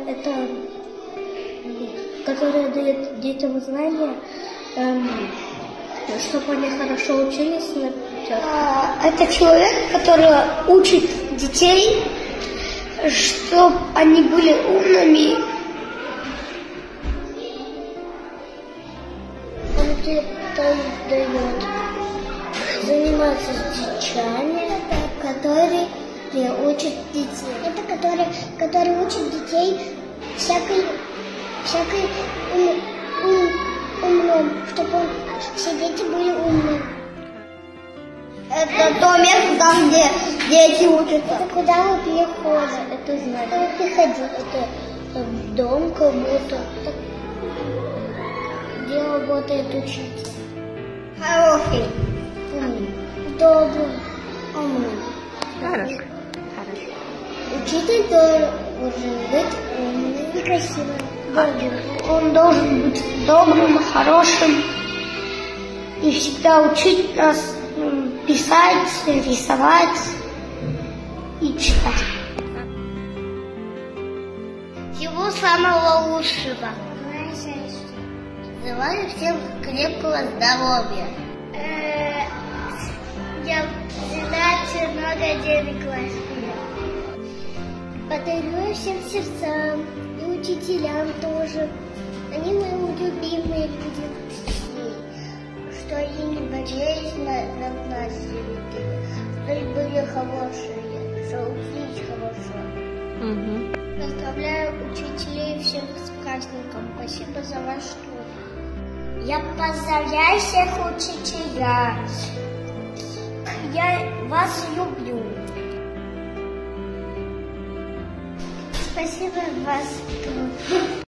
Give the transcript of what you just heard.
Это которая дает детям знания, чтобы они хорошо учились. Это человек, который учит детей, чтобы они были умными. Он дает заниматься с детьми, которые учат детей. Это который учит детей всякой умном, чтобы все дети были умные. Это то место, там, где дети учатся. Это куда мы переходим, это значит. Приходи. Это дом, как будто, где работает учитель. Хороший. Умный. Добрый. Умный. Хорошо. Учитель должен быть умным и красивым. Он должен быть добрым, хорошим и всегда учить нас писать, рисовать и читать. Всего самого лучшего. Желаю всем крепкого здоровья. Я желаю много денег возьму. Подарю всем сердцам и учителям тоже. Они мои любимые люди. Что они не боялись на нас, что они были хорошие, что учились хорошо. Поздравляю учителей всех с праздником. Спасибо за ваш труд. Я поздравляю всех учителя. Я вас люблю. Спасибо за ваш труд.